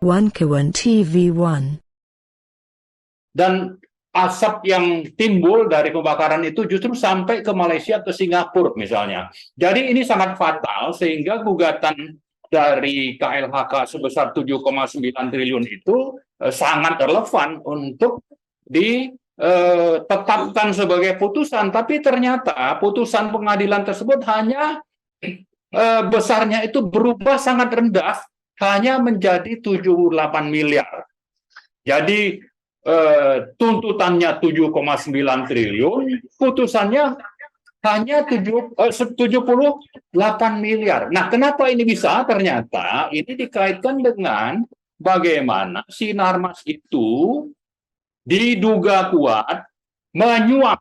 Wankawan TV1. Dan asap yang timbul dari pembakaran itu justru sampai ke Malaysia, ke Singapura misalnya. Jadi ini sangat fatal sehingga gugatan dari KLHK sebesar 7,9 triliun itu sangat relevan untuk ditetapkan sebagai putusan. Tapi ternyata putusan pengadilan tersebut hanya besarnya itu berubah sangat rendah, hanya menjadi 78 miliar. Jadi tuntutannya 7,9 triliun, putusannya hanya 78 miliar. Nah, kenapa ini bisa? Ternyata ini dikaitkan dengan bagaimana Sinarmas itu diduga kuat menyuap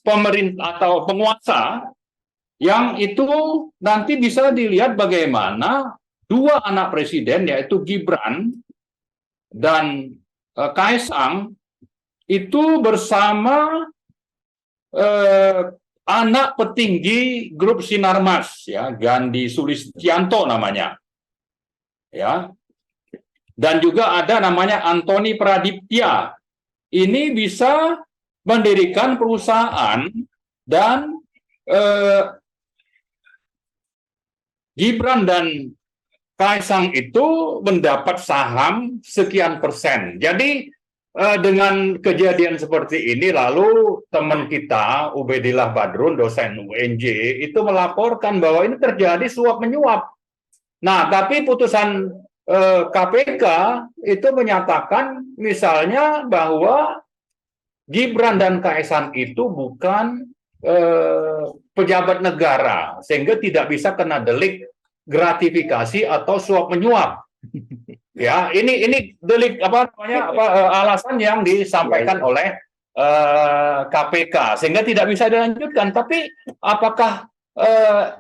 pemerintah atau penguasa, yang itu nanti bisa dilihat bagaimana dua anak presiden, yaitu Gibran dan Kaesang, itu bersama anak petinggi grup Sinarmas, ya, Gandhi Sulistianto namanya, ya, dan juga ada namanya Antoni Pradiptya. Ini bisa mendirikan perusahaan, dan Gibran dan Kaesang itu mendapat saham sekian persen. Jadi dengan kejadian seperti ini, lalu teman kita Ubedillah Badrun, dosen UNJ, itu melaporkan bahwa ini terjadi suap menyuap. Nah, tapi putusan KPK itu menyatakan misalnya bahwa Gibran dan Kaesang itu bukan pejabat negara, sehingga tidak bisa kena delik gratifikasi atau suap menyuap. Ya, ini delik alasan yang disampaikan oleh KPK, sehingga tidak bisa dilanjutkan. Tapi apakah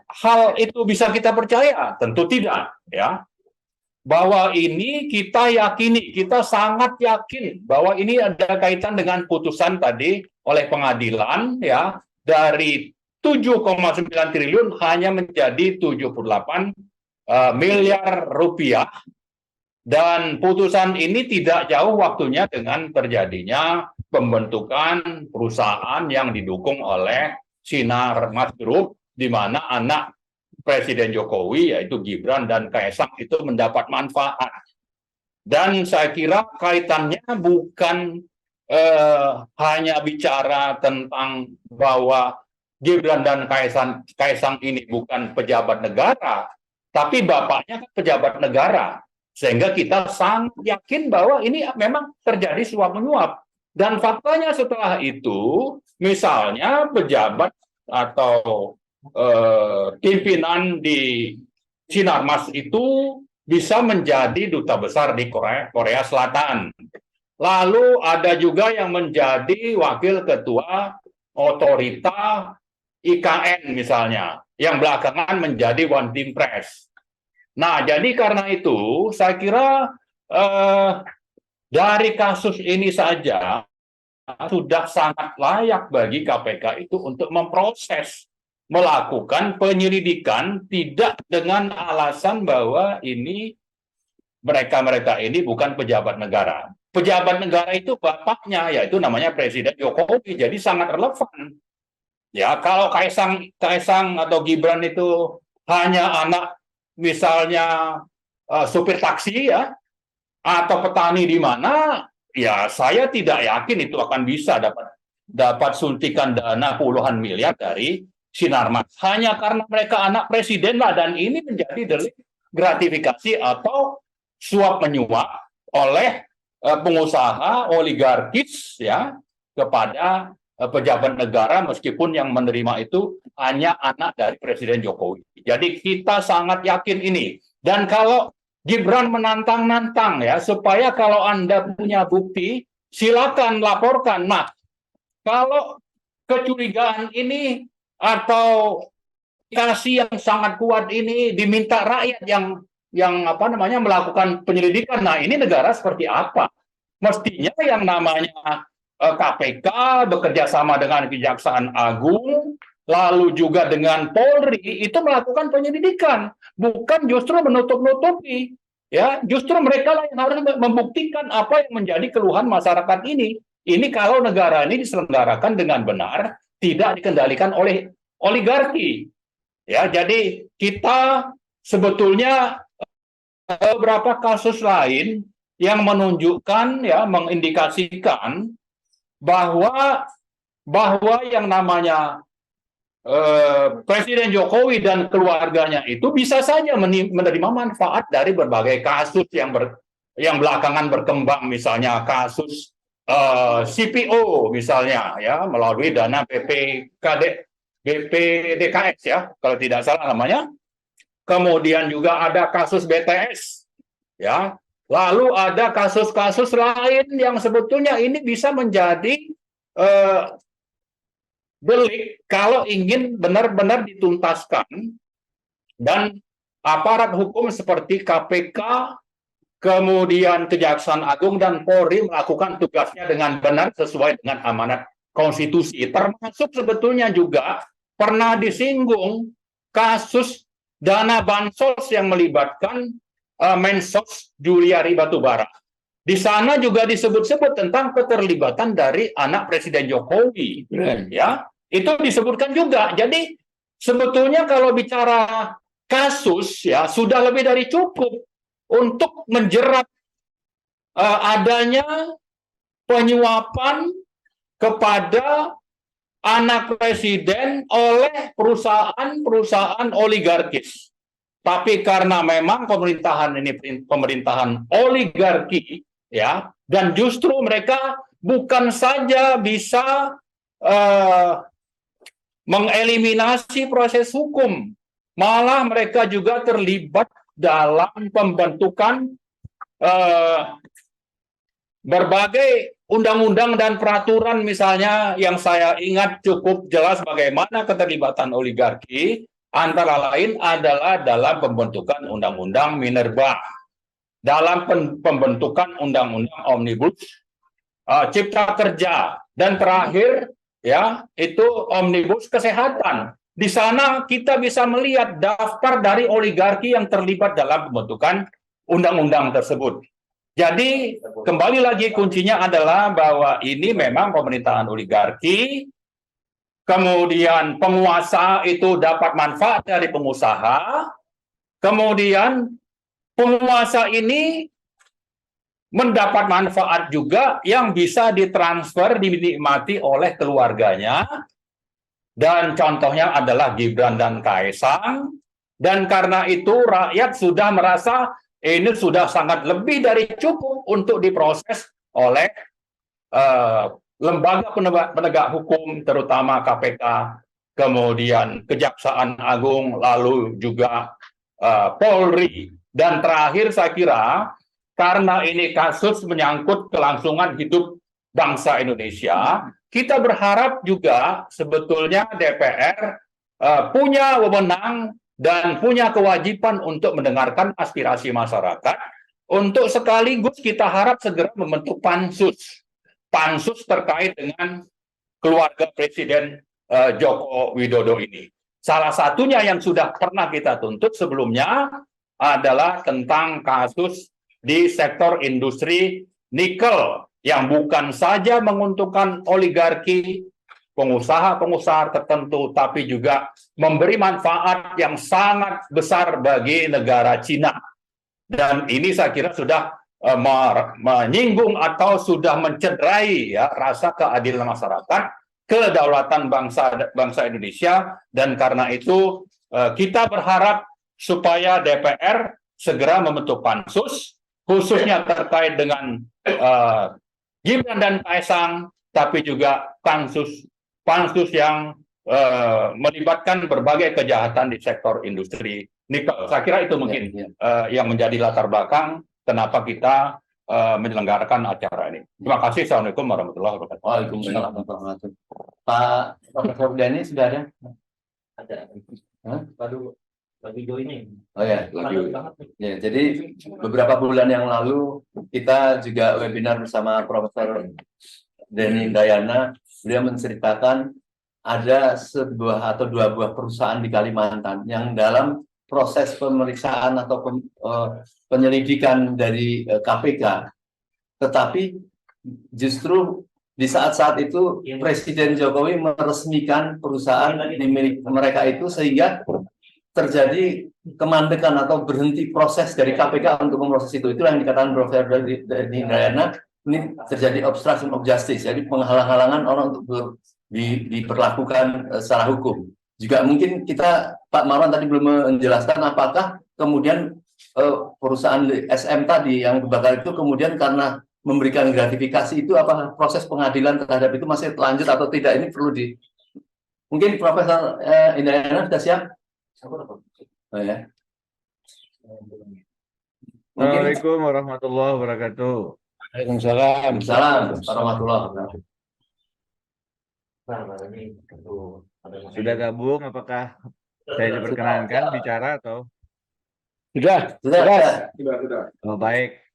hal itu bisa kita percaya? Tentu tidak, ya. Bahwa ini kita yakini, kita sangat yakin bahwa ini ada kaitan dengan putusan tadi oleh pengadilan, ya, dari 7,9 triliun hanya menjadi 78 miliar rupiah. Dan putusan ini tidak jauh waktunya dengan terjadinya pembentukan perusahaan yang didukung oleh Sinarmas Group, di mana anak Presiden Jokowi, yaitu Gibran dan Kaesang, itu mendapat manfaat. Dan saya kira kaitannya bukan hanya bicara tentang bahwa Gibran dan Kaesang ini bukan pejabat negara, tapi bapaknya pejabat negara. Sehingga kita sangat yakin bahwa ini memang terjadi suap menyuap. Dan faktanya setelah itu, misalnya pejabat atau pimpinan di Sinarmas itu bisa menjadi duta besar di Korea Selatan. Lalu ada juga yang menjadi wakil ketua otorita IKN misalnya, yang belakangan menjadi One Team Press. Nah, jadi karena itu saya kira dari kasus ini saja sudah sangat layak bagi KPK itu untuk memproses, melakukan penyelidikan, tidak dengan alasan bahwa ini mereka ini bukan pejabat negara. Pejabat negara itu bapaknya, yaitu namanya Presiden Jokowi, jadi sangat relevan. Ya, kalau Kaesang atau Gibran itu hanya anak misalnya supir taksi, ya, atau petani di mana, ya saya tidak yakin itu akan bisa dapat suntikan dana puluhan miliar dari Sinarmas. Hanya karena mereka anak presiden lah, dan ini menjadi delik gratifikasi atau suap menyuap oleh pengusaha oligarkis, ya, kepada pejabat negara, meskipun yang menerima itu hanya anak dari Presiden Jokowi. Jadi kita sangat yakin ini. Dan kalau Gibran menantang-nantang, ya, supaya kalau Anda punya bukti, silakan laporkan. Nah, kalau kecurigaan ini atau indikasi yang sangat kuat ini diminta rakyat yang melakukan penyelidikan, nah ini negara seperti apa? Mestinya yang namanya KPK bekerja sama dengan Kejaksaan Agung, lalu juga dengan Polri itu melakukan penyelidikan, bukan justru menutup-nutupi. Ya, justru mereka lah yang harus membuktikan apa yang menjadi keluhan masyarakat ini. Ini kalau negara ini diselenggarakan dengan benar, tidak dikendalikan oleh oligarki. Ya, jadi kita sebetulnya beberapa kasus lain yang menunjukkan, ya, mengindikasikan bahwa yang namanya Presiden Jokowi dan keluarganya itu bisa saja menerima manfaat dari berbagai kasus yang belakangan berkembang, misalnya kasus CPO misalnya, ya, melalui dana BPDKS, ya, kalau tidak salah namanya. Kemudian juga ada kasus BTS, ya. Lalu ada kasus-kasus lain yang sebetulnya ini bisa menjadi delik kalau ingin benar-benar dituntaskan, dan aparat hukum seperti KPK, kemudian Kejaksaan Agung dan Polri melakukan tugasnya dengan benar sesuai dengan amanat konstitusi. Termasuk sebetulnya juga pernah disinggung kasus dana bansos yang melibatkan Mensos Juliari Batubara. Di sana juga disebut-sebut tentang keterlibatan dari anak Presiden Jokowi, ya, itu disebutkan juga. Jadi sebetulnya kalau bicara kasus, ya, sudah lebih dari cukup untuk menjerat adanya penyuapan kepada anak presiden oleh perusahaan-perusahaan oligarkis. Tapi karena memang pemerintahan ini pemerintahan oligarki, ya, dan justru mereka bukan saja bisa mengeliminasi proses hukum, malah mereka juga terlibat dalam pembentukan berbagai undang-undang dan peraturan. Misalnya yang saya ingat cukup jelas bagaimana keterlibatan oligarki, antara lain adalah dalam pembentukan undang-undang minerba, dalam pembentukan undang-undang omnibus cipta kerja, dan terakhir, ya, itu omnibus kesehatan. Di sana kita bisa melihat daftar dari oligarki yang terlibat dalam pembentukan undang-undang tersebut. Jadi kembali lagi kuncinya adalah bahwa ini memang pemerintahan oligarki, kemudian penguasa itu dapat manfaat dari pengusaha, kemudian penguasa ini mendapat manfaat juga yang bisa ditransfer, dinikmati oleh keluarganya, dan contohnya adalah Gibran dan Kaesang. Dan karena itu rakyat sudah merasa ini sudah sangat lebih dari cukup untuk diproses oleh lembaga penegak hukum, terutama KPK, kemudian Kejaksaan Agung, lalu juga Polri. Dan terakhir saya kira, karena ini kasus menyangkut kelangsungan hidup bangsa Indonesia, kita berharap juga sebetulnya DPR punya wewenang dan punya kewajiban untuk mendengarkan aspirasi masyarakat, untuk sekaligus kita harap segera membentuk pansus terkait dengan keluarga Presiden Joko Widodo ini. Salah satunya yang sudah pernah kita tuntut sebelumnya adalah tentang kasus di sektor industri nikel, yang bukan saja menguntungkan oligarki, pengusaha-pengusaha tertentu, tapi juga memberi manfaat yang sangat besar bagi negara Cina. Dan ini saya kira sudah menyinggung atau sudah mencederai, ya, rasa keadilan masyarakat, kedaulatan bangsa Indonesia. Dan karena itu kita berharap supaya DPR segera membentuk pansus, khususnya terkait dengan Gibran dan Kaesang, tapi juga pansus yang melibatkan berbagai kejahatan di sektor industri nikel. Saya kira itu mungkin yang menjadi latar belakang kenapa kita menyelenggarakan acara ini. Terima kasih. Assalamualaikum warahmatullahi wabarakatuh. Waalaikumsalam warahmatullahi wabarakatuh. Pak Profesor Dani sudah ada? Ada. Baru video ini. Oh ya, ya. Jadi beberapa bulan yang lalu kita juga webinar bersama Profesor Denny Dayana. Beliau menceritakan ada sebuah atau dua buah perusahaan di Kalimantan yang dalam proses pemeriksaan atau penyelidikan dari KPK, tetapi justru di saat-saat itu Presiden Jokowi meresmikan perusahaan milik mereka itu, sehingga terjadi kemandekan atau berhenti proses dari KPK untuk memproses itu. Itulah yang dikatakan Prof. Hindrayana, ini terjadi obstruction of justice, jadi penghalang-halangan orang untuk diperlakukan secara hukum. Juga mungkin Pak Marwan tadi belum menjelaskan apakah kemudian perusahaan SM tadi yang kebakar itu kemudian karena memberikan gratifikasi itu, apa proses pengadilan terhadap itu masih lanjut atau tidak, ini perlu mungkin Profesor Indrayana sudah siap? Oh, ya. Assalamualaikum warahmatullahi wabarakatuh. Waalaikumsalam warahmatullahi wabarakatuh. Sudah gabung, apakah saya diperkenankan bicara atau? Sudah. Oh, baik.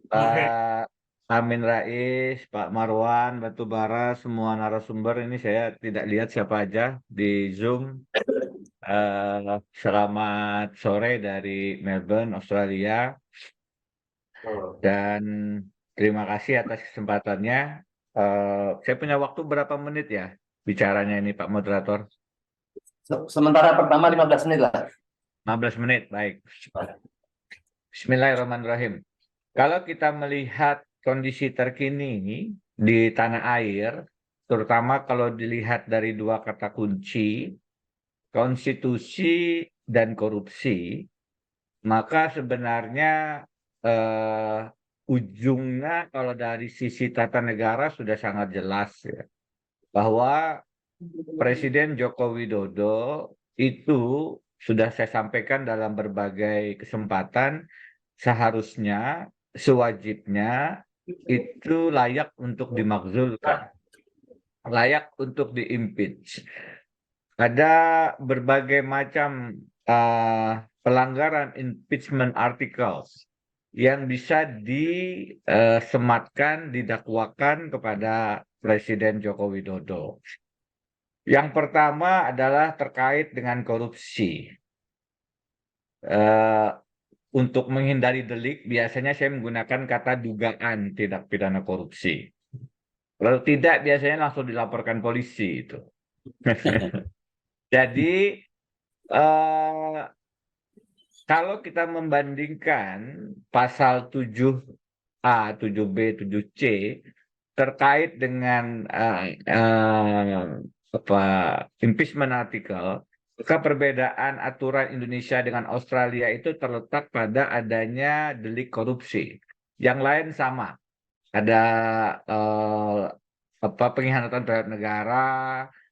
Pak Amin Rais, Pak Marwan Batubara, semua narasumber ini saya tidak lihat siapa aja di Zoom. Selamat sore dari Melbourne, Australia. Dan terima kasih atas kesempatannya. Saya punya waktu berapa menit ya bicaranya ini, Pak Moderator? Sementara pertama 15 menit lah. 15 menit, baik. Bismillahirrahmanirrahim. Kalau kita melihat kondisi terkini di tanah air, terutama kalau dilihat dari dua kata kunci, konstitusi dan korupsi, maka sebenarnya ujungnya kalau dari sisi tata negara sudah sangat jelas ya, bahwa Presiden Joko Widodo itu sudah saya sampaikan dalam berbagai kesempatan, seharusnya, sewajibnya itu layak untuk dimakzulkan, layak untuk diimpeach. Ada berbagai macam pelanggaran impeachment articles yang bisa disematkan, didakwakan kepada Presiden Joko Widodo. Yang pertama adalah terkait dengan korupsi. Untuk menghindari delik, biasanya saya menggunakan kata dugaan tindak pidana korupsi. Kalau tidak, biasanya langsung dilaporkan polisi itu. Jadi, kalau kita membandingkan pasal 7A, 7B, 7C terkait dengan impeachment article, maka perbedaan aturan Indonesia dengan Australia itu terletak pada adanya delik korupsi. Yang lain sama, ada pengkhianatan terhadap negara,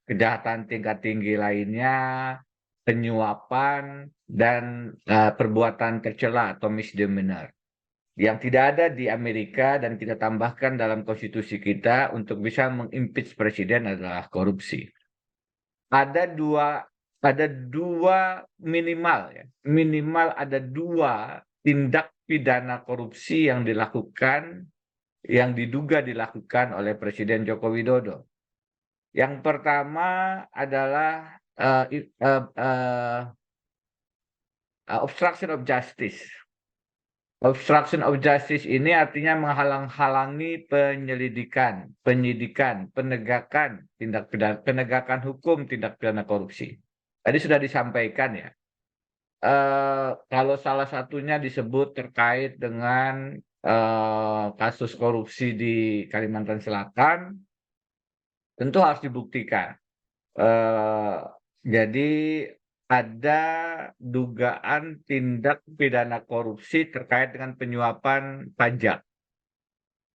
kejahatan tingkat tinggi lainnya, penyuapan, dan perbuatan tercela atau misdemeanor. Yang tidak ada di Amerika dan kita tambahkan dalam konstitusi kita untuk bisa mengimpeach presiden adalah korupsi. Ada dua minimal ya. Minimal ada dua tindak pidana korupsi yang dilakukan, yang diduga dilakukan oleh Presiden Joko Widodo. Yang pertama adalah obstruction of justice. Obstruction of justice ini artinya menghalang-halangi penyelidikan, penyidikan, penegakan tindak pidana, penegakan hukum tindak pidana korupsi. Tadi sudah disampaikan ya. Kalau salah satunya disebut terkait dengan kasus korupsi di Kalimantan Selatan, tentu harus dibuktikan. Jadi ada dugaan tindak pidana korupsi terkait dengan penyuapan pajak.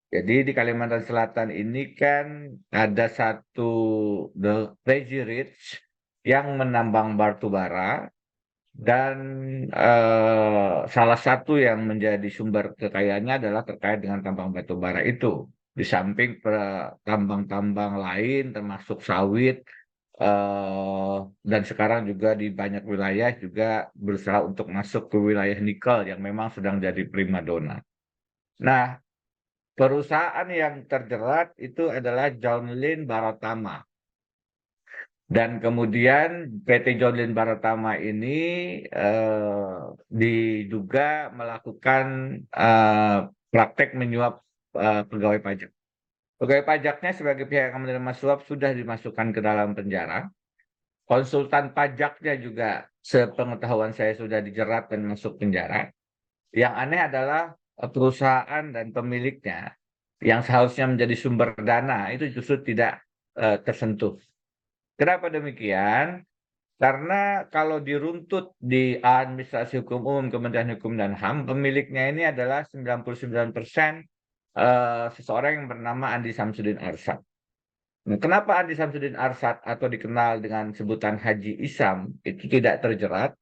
Jadi di Kalimantan Selatan ini kan ada satu the Crazy Rich yang menambang batu bara, dan salah satu yang menjadi sumber kekayaannya adalah terkait dengan tambang batu bara itu. Di samping tambang-tambang lain termasuk sawit, dan sekarang juga di banyak wilayah juga berusaha untuk masuk ke wilayah nikel yang memang sedang jadi primadona. Nah, perusahaan yang terjerat itu adalah John Lynn Baratama. Dan kemudian PT John Lynn Baratama ini diduga melakukan praktek menyuap pegawai pajak. Pegawai pajaknya sebagai pihak yang menerima suap sudah dimasukkan ke dalam penjara. Konsultan pajaknya juga sepengetahuan saya sudah dijerat dan masuk penjara. Yang aneh adalah perusahaan dan pemiliknya yang seharusnya menjadi sumber dana itu justru tidak tersentuh. Kenapa demikian? Karena kalau diruntut di Administrasi Hukum Umum Kementerian Hukum dan HAM, pemiliknya ini adalah 99% seseorang yang bernama Andi Samsudin Arsad. Nah, kenapa Andi Samsudin Arsad atau dikenal dengan sebutan Haji Isam itu tidak terjerat?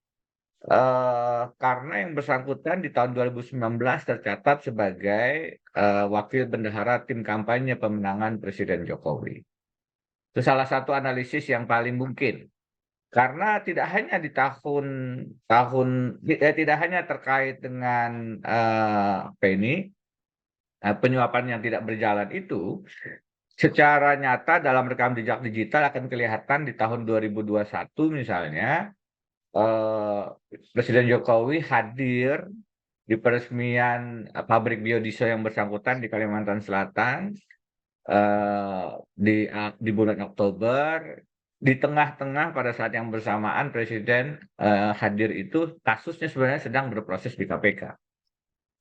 Karena yang bersangkutan di tahun 2019 tercatat sebagai wakil bendahara tim kampanye pemenangan Presiden Jokowi. Itu salah satu analisis yang paling mungkin. Karena tidak hanya di tidak hanya terkait dengan penyuapan yang tidak berjalan itu, secara nyata dalam rekam jejak digital akan kelihatan di tahun 2021 misalnya Presiden Jokowi hadir di peresmian pabrik biodiesel yang bersangkutan di Kalimantan Selatan di bulan Oktober. Di tengah-tengah pada saat yang bersamaan Presiden hadir itu kasusnya sebenarnya sedang berproses di KPK.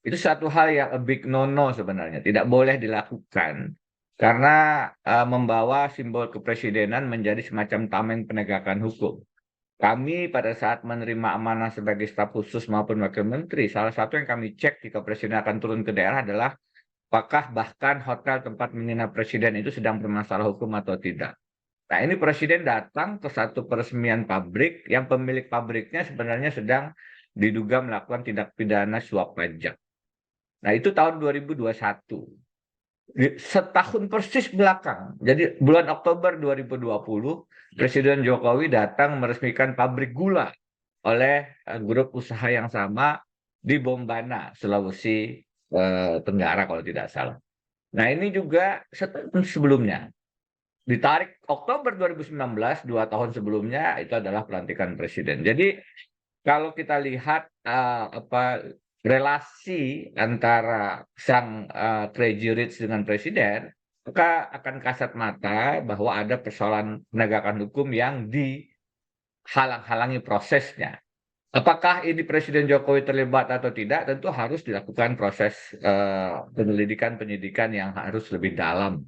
Itu satu hal yang a big no-no sebenarnya, tidak boleh dilakukan karena membawa simbol kepresidenan menjadi semacam tameng penegakan hukum. Kami pada saat menerima amanah sebagai staf khusus maupun wakil menteri, salah satu yang kami cek jika presiden akan turun ke daerah adalah apakah bahkan hotel tempat menginap presiden itu sedang bermasalah hukum atau tidak. Nah, ini presiden datang ke satu peresmian pabrik yang pemilik pabriknya sebenarnya sedang diduga melakukan tindak pidana suap pajak. Nah, itu tahun 2021. Setahun persis belakang. Jadi bulan Oktober 2020, Presiden Jokowi datang meresmikan pabrik gula oleh grup usaha yang sama di Bombana, Sulawesi Tenggara kalau tidak salah. Nah, ini juga setahun sebelumnya. Ditarik Oktober 2019, 2 tahun sebelumnya itu adalah pelantikan presiden. Jadi kalau kita lihat relasi antara sang Crazy Rich dengan presiden, maka akan kasat mata bahwa ada persoalan penegakan hukum yang dihalang-halangi prosesnya. Apakah ini Presiden Jokowi terlibat atau tidak? Tentu harus dilakukan proses penyelidikan, penyidikan yang harus lebih dalam.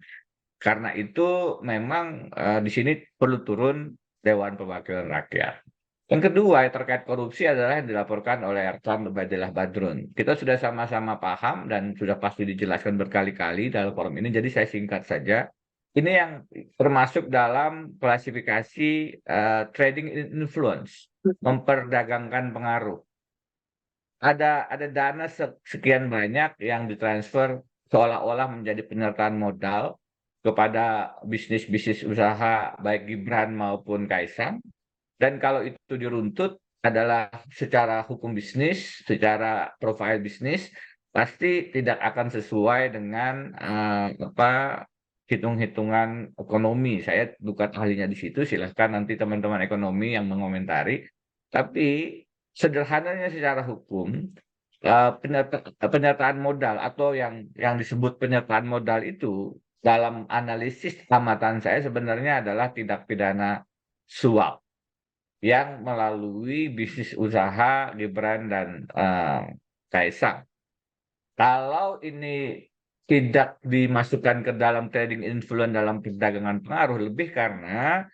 Karena itu memang di sini perlu turun Dewan Perwakilan Rakyat. Yang kedua terkait korupsi adalah yang dilaporkan oleh Erkan Ubadillah Badrun. Kita sudah sama-sama paham dan sudah pasti dijelaskan berkali-kali dalam forum ini, jadi saya singkat saja. Ini yang termasuk dalam klasifikasi trading influence, memperdagangkan pengaruh. Ada dana sekian banyak yang ditransfer seolah-olah menjadi penyertaan modal kepada bisnis-bisnis usaha baik Gibran maupun Kaisang. Dan kalau itu diruntut adalah secara hukum bisnis, secara profil bisnis, pasti tidak akan sesuai dengan hitung-hitungan ekonomi. Saya bukan ahlinya di situ, silahkan nanti teman-teman ekonomi yang mengomentari. Tapi sederhananya secara hukum, penyertaan modal atau yang disebut penyertaan modal itu dalam analisis amatan saya sebenarnya adalah tindak pidana suap yang melalui bisnis usaha Gibran dan Kaisang. Kalau ini tidak dimasukkan ke dalam trading influence dalam perdagangan pengaruh, lebih karena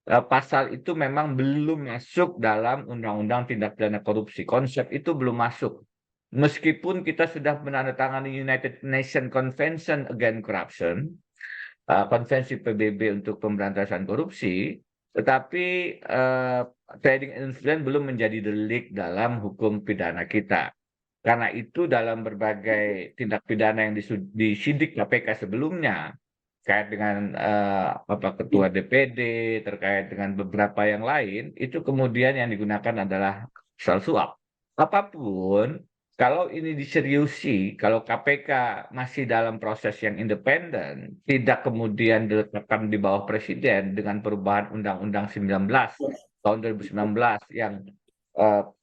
pasal itu memang belum masuk dalam undang-undang tindak pidana korupsi. Konsep itu belum masuk. Meskipun kita sudah menandatangani United Nations Convention Against Corruption, konvensi PBB untuk pemberantasan korupsi, tetapi trading influence belum menjadi delik dalam hukum pidana kita. Karena itu dalam berbagai tindak pidana yang disidik KPK sebelumnya, terkait dengan ketua DPD, terkait dengan beberapa yang lain, itu kemudian yang digunakan adalah pasal suap. Apapun, kalau ini diseriusi, kalau KPK masih dalam proses yang independen, tidak kemudian diletakkan di bawah presiden dengan perubahan Undang-Undang 19 tahun 2019 yang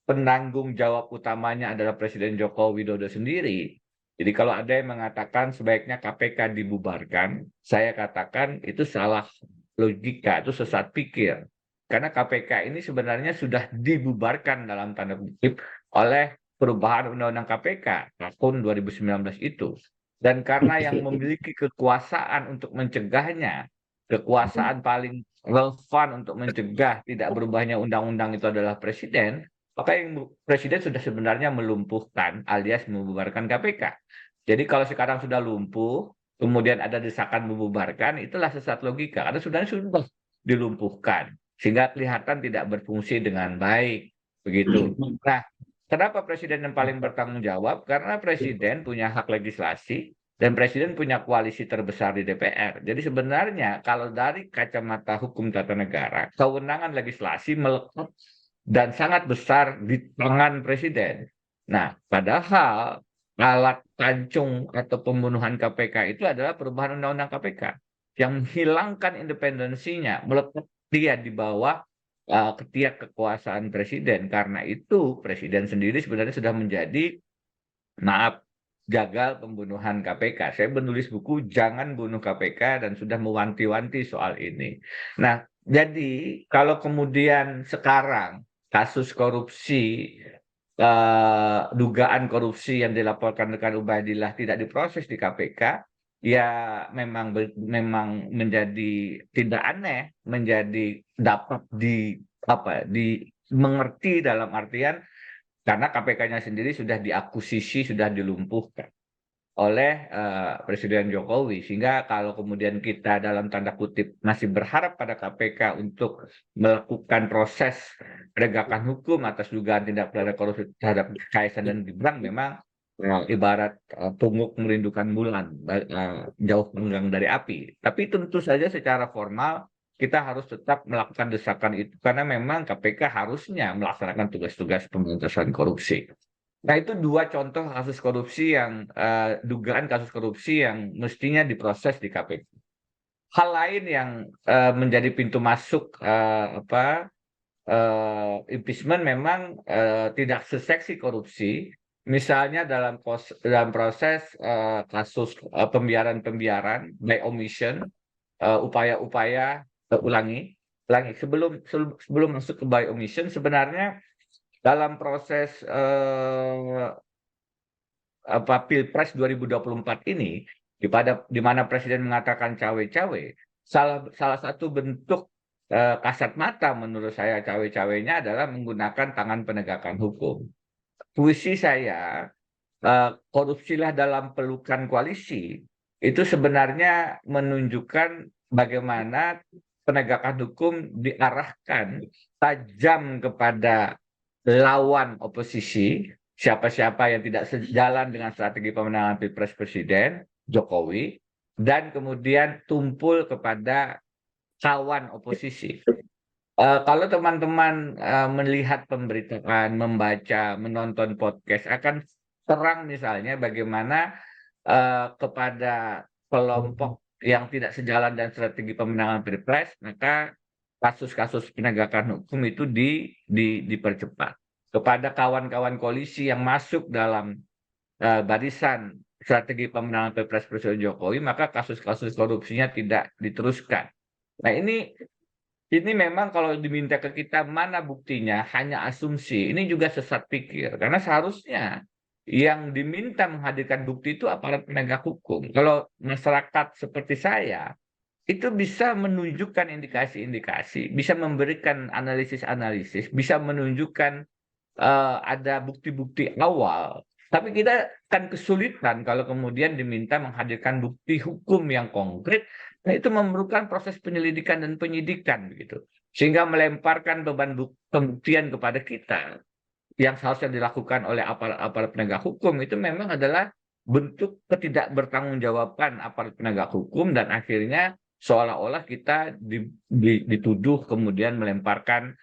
penanggung jawab utamanya adalah Presiden Joko Widodo sendiri. Jadi kalau ada yang mengatakan sebaiknya KPK dibubarkan, saya katakan itu salah logika, itu sesat pikir. Karena KPK ini sebenarnya sudah dibubarkan dalam tanda kutip oleh perubahan Undang-Undang KPK tahun 2019 itu. Dan karena yang memiliki kekuasaan untuk mencegahnya, kekuasaan paling relevan untuk mencegah tidak berubahnya undang-undang itu adalah presiden, maka yang presiden sudah sebenarnya melumpuhkan alias membubarkan KPK. Jadi kalau sekarang sudah lumpuh, kemudian ada desakan membubarkan, itulah sesat logika. Karena sudah dilumpuhkan, sehingga kelihatan tidak berfungsi dengan baik. Begitu. Nah, kenapa presiden yang paling bertanggung jawab? Karena presiden punya hak legislasi dan presiden punya koalisi terbesar di DPR. Jadi sebenarnya kalau dari kacamata hukum tata negara, kewenangan legislasi melekat dan sangat besar di tangan presiden. Nah, padahal alat pancung atau pembunuhan KPK itu adalah perubahan undang-undang KPK yang menghilangkan independensinya, melekat dia di bawah ketiak kekuasaan presiden. Karena itu presiden sendiri sebenarnya sudah menjadi, maaf, gagal pembunuhan KPK. Saya menulis buku Jangan Bunuh KPK dan sudah mewanti-wanti soal ini. Nah, jadi kalau kemudian sekarang kasus korupsi, dugaan korupsi yang dilaporkan rekan Ubaidillah tidak diproses di KPK, ya memang menjadi tidak aneh, menjadi dapat dimengerti dalam artian karena KPK-nya sendiri sudah diakusisi, sudah dilumpuhkan oleh Presiden Jokowi. Sehingga kalau kemudian kita dalam tanda kutip masih berharap pada KPK untuk melakukan proses penegakan hukum atas dugaan tindak pidana korupsi terhadap Kaisang dan Gibran, memang ibarat pungguk merindukan bulan, jauh panggang dari api. Tapi tentu saja secara formal kita harus tetap melakukan desakan itu karena memang KPK harusnya melaksanakan tugas-tugas pemberantasan korupsi. Nah, itu dua contoh kasus korupsi yang dugaan kasus korupsi yang mestinya diproses di KPK. Hal lain yang menjadi pintu masuk impeachment memang tidak seseksi korupsi. Misalnya dalam proses kasus pembiaran by omission, upaya-upaya ulangi sebelum masuk ke by omission, sebenarnya dalam proses Pilpres 2024 ini, di mana Presiden mengatakan cawe-cawe, salah satu bentuk kasat mata menurut saya cawe-cawenya adalah menggunakan tangan penegakan hukum. Puisi saya, korupsilah dalam pelukan koalisi, itu sebenarnya menunjukkan bagaimana penegakan hukum diarahkan tajam kepada lawan oposisi, siapa-siapa yang tidak sejalan dengan strategi pemenangan Pilpres Presiden Jokowi, dan kemudian tumpul kepada kawan oposisi. Kalau teman-teman melihat pemberitaan, membaca, menonton podcast, akan terang misalnya bagaimana kepada kelompok yang tidak sejalan dan strategi pemenangan Pilpres, maka kasus-kasus penegakan hukum itu dipercepat. Kepada kawan-kawan koalisi yang masuk dalam barisan strategi pemenangan Pilpres Presiden Jokowi, maka kasus-kasus korupsinya tidak diteruskan. Nah, ini memang kalau diminta ke kita mana buktinya, hanya asumsi. Ini juga sesat pikir. Karena seharusnya yang diminta menghadirkan bukti itu aparat penegak hukum. Kalau masyarakat seperti saya, itu bisa menunjukkan indikasi-indikasi, bisa memberikan analisis-analisis, bisa menunjukkan ada bukti-bukti awal. Tapi kita akan kesulitan kalau kemudian diminta menghadirkan bukti hukum yang konkret. Nah, itu memerlukan proses penyelidikan dan penyidikan begitu. Sehingga melemparkan beban pembuktian kepada kita yang seharusnya dilakukan oleh aparat penegak hukum itu memang adalah bentuk ketidakbertanggungjawaban aparat penegak hukum, dan akhirnya seolah-olah kita dituduh kemudian melemparkan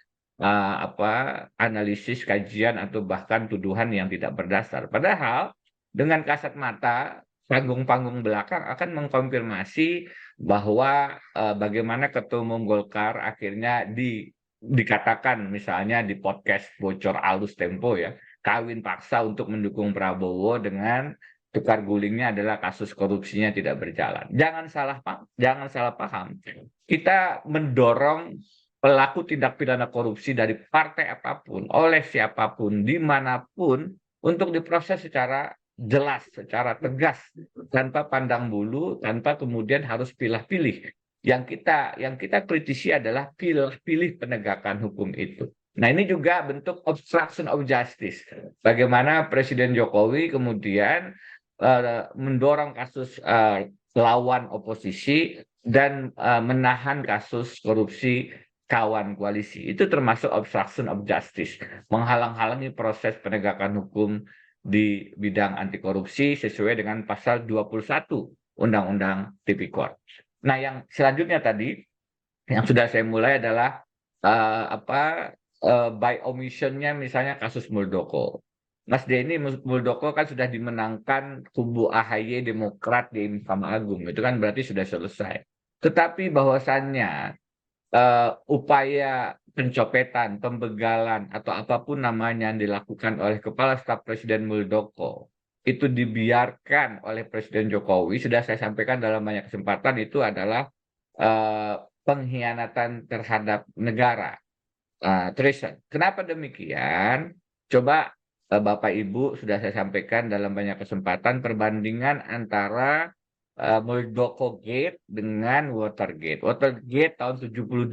analisis, kajian atau bahkan tuduhan yang tidak berdasar. Padahal dengan kasat mata panggung-panggung belakang akan mengkonfirmasi bahwa bagaimana Ketua Umum Golkar akhirnya dikatakan misalnya di podcast bocor alus Tempo ya, kawin paksa untuk mendukung Prabowo dengan tukar gulingnya adalah kasus korupsinya tidak berjalan. Jangan salah paham. Kita mendorong pelaku tindak pidana korupsi dari partai apapun, oleh siapapun, dimanapun, untuk diproses secara jelas, secara tegas, tanpa pandang bulu, tanpa kemudian harus pilih-pilih. Yang kita kritisi adalah pilih-pilih penegakan hukum itu. Nah, ini juga bentuk obstruction of justice. Bagaimana Presiden Jokowi kemudian mendorong kasus lawan oposisi dan menahan kasus korupsi kawan koalisi. Itu termasuk obstruction of justice, menghalang-halangi proses penegakan hukum di bidang anti korupsi sesuai dengan pasal 21 Undang-Undang Tipikor. Nah, yang selanjutnya tadi yang sudah saya mulai adalah by omission-nya misalnya kasus Muldoko. Mas Denny Muldoko kan sudah dimenangkan kubu AHY Demokrat di Mahkamah Agung, itu kan berarti sudah selesai. Tetapi bahwasannya upaya pencopetan, pembegalan, atau apapun namanya yang dilakukan oleh Kepala Staf Presiden Muldoko itu dibiarkan oleh Presiden Jokowi, sudah saya sampaikan dalam banyak kesempatan, itu adalah pengkhianatan terhadap negara. Treason. Kenapa demikian? Coba Bapak Ibu sudah saya sampaikan dalam banyak kesempatan perbandingan antara Muldoko Gate dengan Watergate. Watergate tahun 72,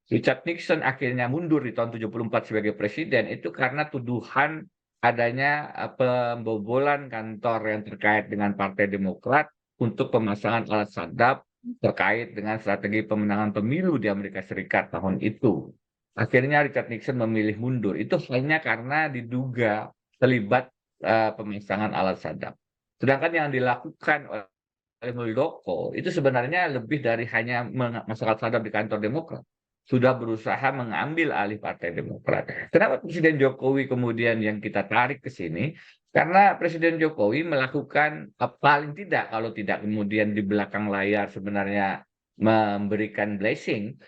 Richard Nixon akhirnya mundur di tahun 74 sebagai presiden itu karena tuduhan adanya pembobolan kantor yang terkait dengan Partai Demokrat untuk pemasangan alat sadap terkait dengan strategi pemenangan pemilu di Amerika Serikat tahun itu. Akhirnya Richard Nixon memilih mundur. Itu hanya karena diduga terlibat pemasangan alat sadap. Sedangkan yang dilakukan oleh Muldoko itu sebenarnya lebih dari hanya memasang alat sadap di kantor Demokrat. Sudah berusaha mengambil alih Partai Demokrat. Kenapa Presiden Jokowi kemudian yang kita tarik ke sini? Karena Presiden Jokowi melakukan paling tidak, kalau tidak kemudian di belakang layar sebenarnya memberikan blessing,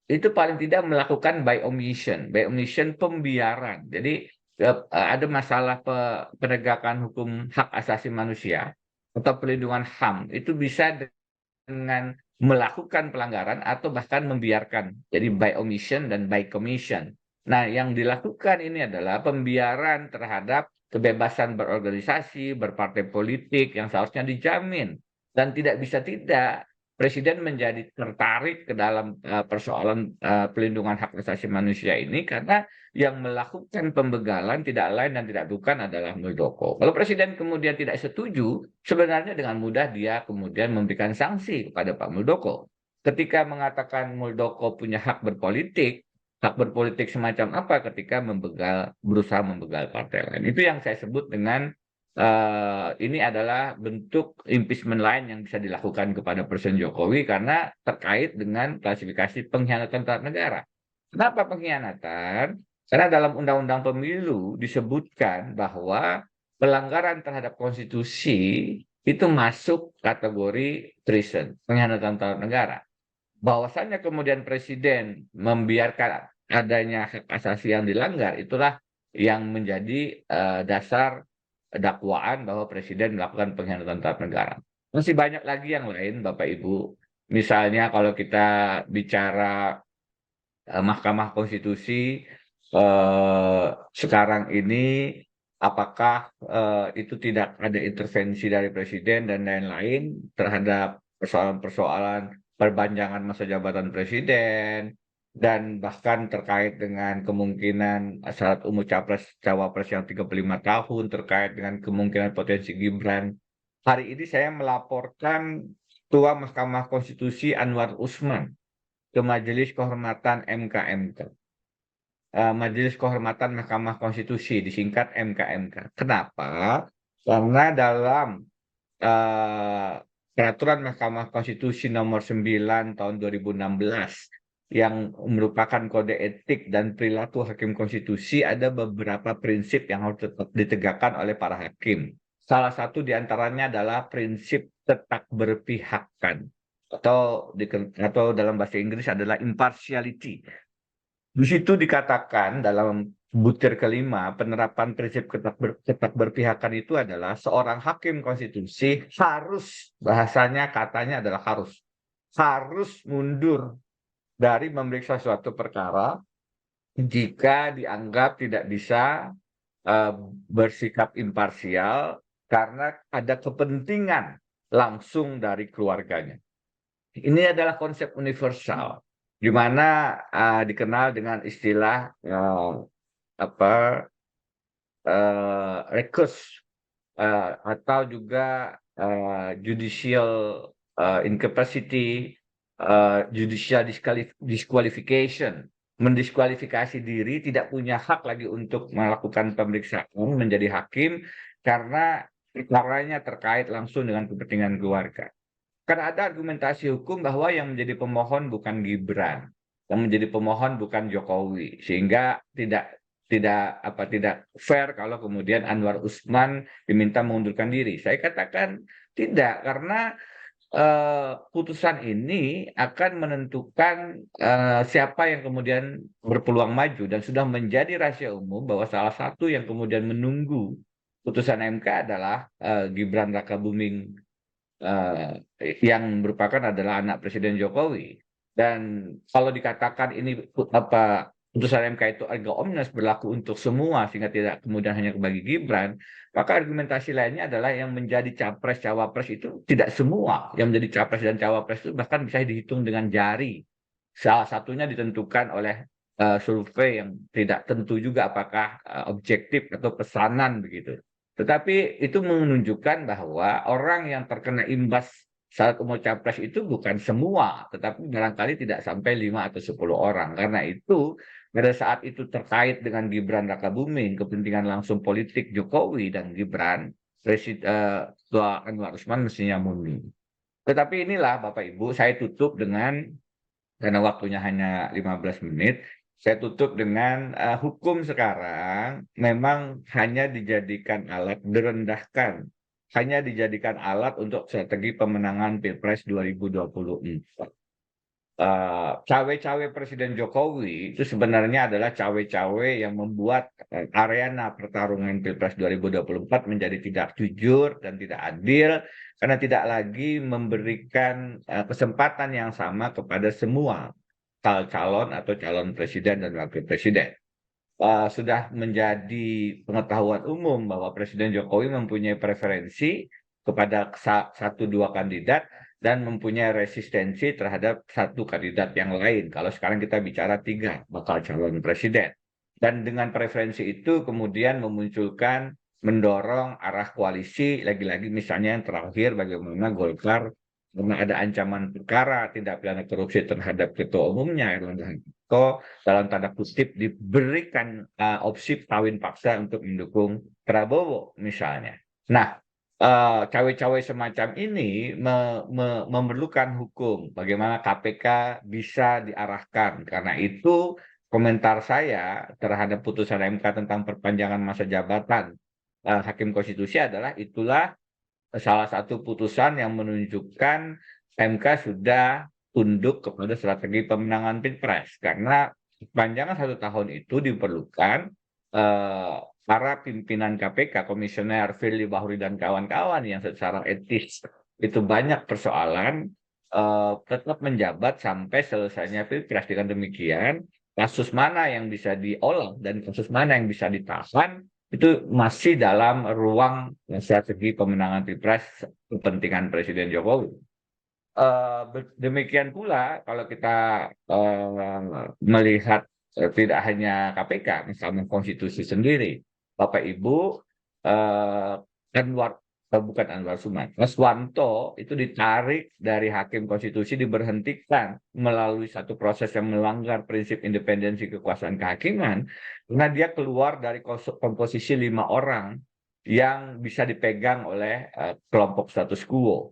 itu paling tidak melakukan by omission pembiaran. Jadi ada masalah penegakan hukum hak asasi manusia atau perlindungan HAM, itu bisa dengan melakukan pelanggaran atau bahkan membiarkan. Jadi by omission dan by commission. Nah, yang dilakukan ini adalah pembiaran terhadap kebebasan berorganisasi, berpartai politik yang seharusnya dijamin. Dan tidak bisa tidak, Presiden menjadi tertarik ke dalam persoalan pelindungan hak asasi manusia ini karena yang melakukan pembegalan tidak lain dan tidak bukan adalah Muldoko. Kalau Presiden kemudian tidak setuju, sebenarnya dengan mudah dia kemudian memberikan sanksi kepada Pak Muldoko. Ketika mengatakan Muldoko punya hak berpolitik semacam apa ketika berusaha membegal partai lain. Itu yang saya sebut dengan ini adalah bentuk impeachment lain yang bisa dilakukan kepada Presiden Jokowi karena terkait dengan klasifikasi pengkhianatan terhadap negara. Kenapa pengkhianatan? Karena dalam Undang-Undang Pemilu disebutkan bahwa pelanggaran terhadap konstitusi itu masuk kategori treason, pengkhianatan terhadap negara. Bahwasannya kemudian Presiden membiarkan adanya hak asasi yang dilanggar, itulah yang menjadi dasar dakwaan bahwa Presiden melakukan pengkhianatan terhadap negara. Masih banyak lagi yang lain, Bapak Ibu. Misalnya kalau kita bicara Mahkamah Konstitusi sekarang ini, apakah itu tidak ada intervensi dari Presiden dan lain-lain terhadap persoalan-persoalan perpanjangan masa jabatan Presiden, dan bahkan terkait dengan kemungkinan syarat umur cawapres yang 35 tahun, terkait dengan kemungkinan potensi Gibran. Hari ini saya melaporkan Ketua Mahkamah Konstitusi Anwar Usman ke Majelis Kehormatan MKMK. Majelis Kehormatan Mahkamah Konstitusi, disingkat MKMK. Kenapa? Karena dalam Peraturan Mahkamah Konstitusi nomor 9 tahun 2016 yang merupakan kode etik dan perilaku hakim konstitusi, ada beberapa prinsip yang harus tetap ditegakkan oleh para hakim. Salah satu diantaranya adalah prinsip tetap berpihakan atau dalam bahasa Inggris adalah impartiality. Di situ dikatakan dalam butir kelima, penerapan prinsip tetap berpihakan itu adalah seorang hakim konstitusi harus, bahasanya katanya adalah harus mundur dari memeriksa suatu perkara jika dianggap tidak bisa bersikap imparsial karena ada kepentingan langsung dari keluarganya. Ini adalah konsep universal, di mana dikenal dengan istilah recus atau juga judicial incapacity, judicial disqualification, mendiskualifikasi diri, tidak punya hak lagi untuk melakukan pemeriksaan menjadi hakim karena perkaranya terkait langsung dengan kepentingan keluarga. Karena ada argumentasi hukum bahwa yang menjadi pemohon bukan Gibran, yang menjadi pemohon bukan Jokowi, sehingga tidak fair kalau kemudian Anwar Usman diminta mengundurkan diri. Saya katakan tidak, karena putusan ini akan menentukan siapa yang kemudian berpeluang maju, dan sudah menjadi rahasia umum bahwa salah satu yang kemudian menunggu putusan MK adalah Gibran Rakabuming yang merupakan adalah anak Presiden Jokowi. Dan kalau dikatakan ini putusan MK itu agak omnibus berlaku untuk semua sehingga tidak kemudian hanya bagi Gibran, maka argumentasi lainnya adalah yang menjadi capres cawapres itu tidak semua yang menjadi capres dan cawapres itu bahkan bisa dihitung dengan jari. Salah satunya ditentukan oleh survei yang tidak tentu juga apakah objektif atau pesanan begitu. Tetapi itu menunjukkan bahwa orang yang terkena imbas saat umur capres itu bukan semua, tetapi barangkali tidak sampai 5 atau 10 orang. Karena itu pada saat itu terkait dengan Gibran Rakabuming, kepentingan langsung politik Jokowi dan Gibran, Ketua Anwar Usman mestinya mundur. Tetapi inilah Bapak Ibu, saya tutup dengan, karena waktunya hanya 15 menit, saya tutup dengan hukum sekarang memang hanya dijadikan alat, direndahkan, hanya dijadikan alat untuk strategi pemenangan Pilpres 2024. Cawe-cawe Presiden Jokowi itu sebenarnya adalah cawe-cawe yang membuat arena pertarungan Pilpres 2024 menjadi tidak jujur dan tidak adil, karena tidak lagi memberikan kesempatan yang sama kepada semua calon atau calon presiden dan wakil presiden. Sudah menjadi pengetahuan umum bahwa Presiden Jokowi mempunyai preferensi kepada 1-2 kandidat dan mempunyai resistensi terhadap 1 kandidat yang lain. Kalau sekarang kita bicara 3 bakal calon presiden. Dan dengan preferensi itu kemudian memunculkan, mendorong arah koalisi, lagi-lagi misalnya yang terakhir bagaimana Golkar karena ada ancaman perkara tindak pidana korupsi terhadap ketua umumnya Erlangga Hartarto, dalam tanda kutip diberikan opsi kawin paksa untuk mendukung Prabowo misalnya. Nah, cawe-cawe semacam ini memerlukan hukum, bagaimana KPK bisa diarahkan. Karena itu komentar saya terhadap putusan MK tentang perpanjangan masa jabatan Hakim Konstitusi adalah itulah salah satu putusan yang menunjukkan MK sudah tunduk kepada strategi pemenangan Pilpres, karena panjangan 1 tahun itu diperlukan para pimpinan KPK, Komisioner Firly Bahuri dan kawan-kawan yang secara etis itu banyak persoalan, tetap menjabat sampai selesainya Pilpres. Dengan demikian, kasus mana yang bisa diolah dan kasus mana yang bisa ditahan itu masih dalam ruang strategi pemenangan Pilpres kepentingan Presiden Jokowi. Demikian pula kalau kita melihat tidak hanya KPK, misalnya konstitusi sendiri, Bapak Ibu, bukan Anwar Usman, Aswanto itu ditarik dari Hakim Konstitusi, diberhentikan melalui satu proses yang melanggar prinsip independensi kekuasaan kehakiman, karena dia keluar dari komposisi 5 orang yang bisa dipegang oleh kelompok status quo.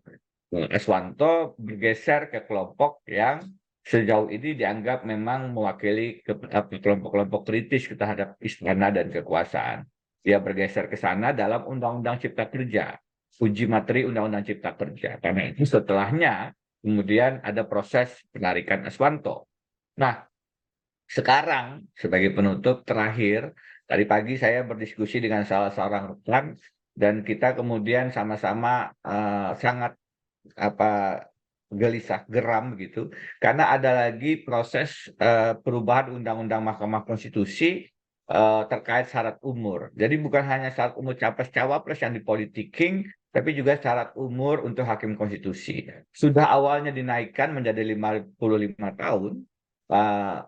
Aswanto bergeser ke kelompok yang sejauh ini dianggap memang mewakili kelompok-kelompok kritis terhadap istana dan kekuasaan. Dia bergeser ke sana dalam Undang-Undang Cipta Kerja, uji materi Undang-Undang Cipta Kerja. Karena itu setelahnya kemudian ada proses penarikan Aswanto. Nah, sekarang sebagai penutup terakhir, tadi pagi saya berdiskusi dengan salah seorang rekan dan kita kemudian sama-sama sangat gelisah, geram gitu, karena ada lagi proses perubahan Undang-Undang Mahkamah Konstitusi terkait syarat umur. Jadi bukan hanya syarat umur capres-cawapres yang dipolitiking, tapi juga syarat umur untuk hakim konstitusi. Sudah awalnya dinaikkan menjadi 55 tahun,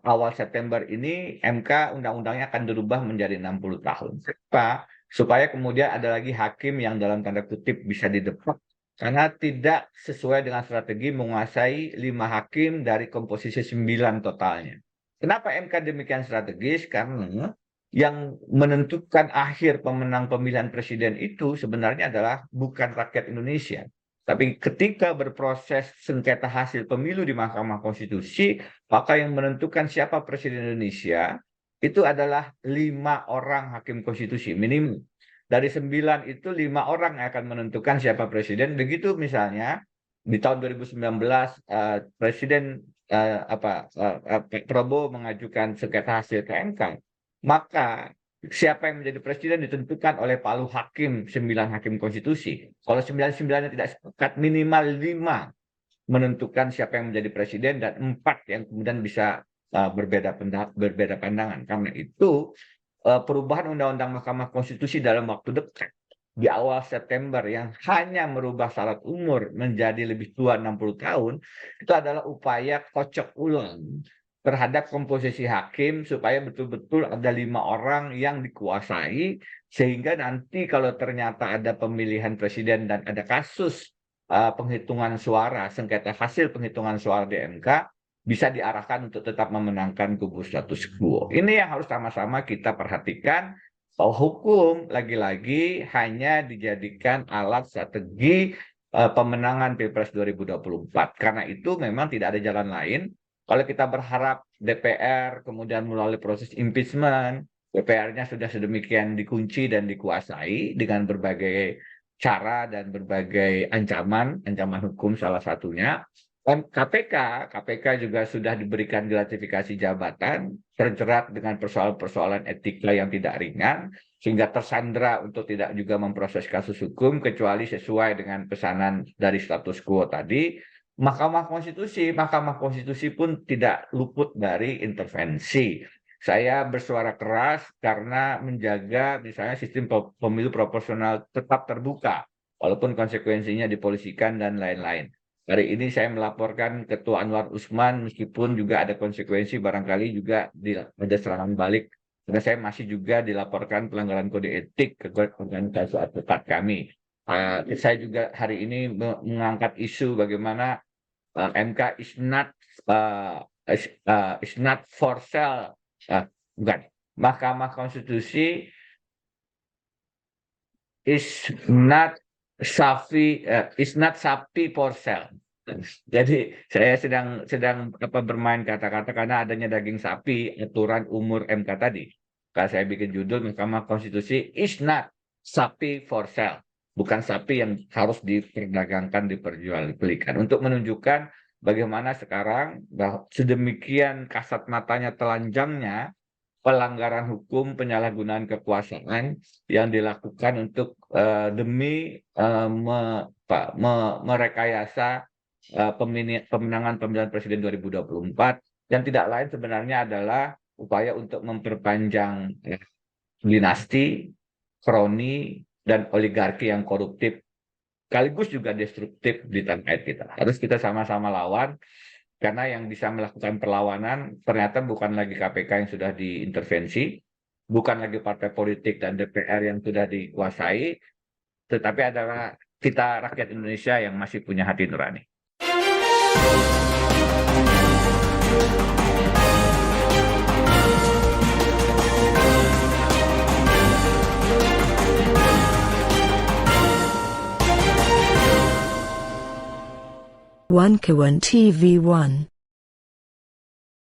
awal September ini MK undang-undangnya akan dirubah menjadi 60 tahun. Kenapa? Supaya kemudian ada lagi hakim yang dalam tanda kutip bisa didepak karena tidak sesuai dengan strategi menguasai 5 hakim dari komposisi 9 totalnya. Kenapa MK demikian strategis? Karena yang menentukan akhir pemenang pemilihan presiden itu sebenarnya adalah bukan rakyat Indonesia. Tapi ketika berproses sengketa hasil pemilu di Mahkamah Konstitusi, maka yang menentukan siapa presiden Indonesia itu adalah 5 orang hakim konstitusi minimum. Dari 9 itu 5 orang yang akan menentukan siapa presiden. Begitu misalnya di tahun 2019 Presiden Pak Prabowo mengajukan sengketa hasil ke MK, maka siapa yang menjadi presiden ditentukan oleh palu hakim 9 hakim konstitusi. Kalau 9-9-nya tidak sepakat, minimal 5 menentukan siapa yang menjadi presiden dan 4 yang kemudian bisa berbeda pandangan. Karena itu perubahan Undang-Undang Mahkamah Konstitusi dalam waktu dekat di awal September yang hanya merubah syarat umur menjadi lebih tua 60 tahun itu adalah upaya kocok ulang terhadap komposisi hakim supaya betul-betul ada 5 orang yang dikuasai sehingga nanti kalau ternyata ada pemilihan presiden dan ada kasus penghitungan suara, sengketa hasil penghitungan suara di MK bisa diarahkan untuk tetap memenangkan kubu status quo. Ini yang harus sama-sama kita perhatikan bahwa hukum lagi-lagi hanya dijadikan alat strategi pemenangan Pilpres 2024. Karena itu memang tidak ada jalan lain. Kalau kita berharap DPR kemudian melalui proses impeachment, DPR-nya sudah sedemikian dikunci dan dikuasai dengan berbagai cara dan berbagai ancaman hukum salah satunya. KPK juga sudah diberikan gratifikasi jabatan, terjerat dengan persoalan-persoalan etika yang tidak ringan, sehingga tersandra untuk tidak juga memproses kasus hukum, kecuali sesuai dengan pesanan dari status quo tadi. Mahkamah Konstitusi pun tidak luput dari intervensi. Saya bersuara keras karena menjaga misalnya sistem pemilu proporsional tetap terbuka, walaupun konsekuensinya dipolisikan dan lain-lain. Hari ini saya melaporkan Ketua Anwar Usman meskipun juga ada konsekuensi barangkali juga ada serangan balik. Karena saya masih juga dilaporkan pelanggaran kode etik ke organisasi advokat kami. Saya juga hari ini mengangkat isu bagaimana MK is not for sale. Bukan. Mahkamah Konstitusi is not sapi for sale. Jadi saya sedang bermain kata-kata karena adanya daging sapi aturan umur MK tadi. Kalau saya bikin judul Mahkamah Konstitusi is not sapi for sale, bukan sapi yang harus diperdagangkan, diperjualbelikan, untuk menunjukkan bagaimana sekarang sedemikian kasat matanya telanjangnya pelanggaran hukum, penyalahgunaan kekuasaan yang dilakukan untuk demi merekayasa pemenangan pemilihan presiden 2024 yang tidak lain sebenarnya adalah upaya untuk memperpanjang dinasti, kroni, dan oligarki yang koruptif, sekaligus juga destruktif di tanah air kita. Harus kita sama-sama lawan. Karena yang bisa melakukan perlawanan ternyata bukan lagi KPK yang sudah diintervensi, bukan lagi partai politik dan DPR yang sudah dikuasai, tetapi adalah kita rakyat Indonesia yang masih punya hati nurani. One Kawan TV 1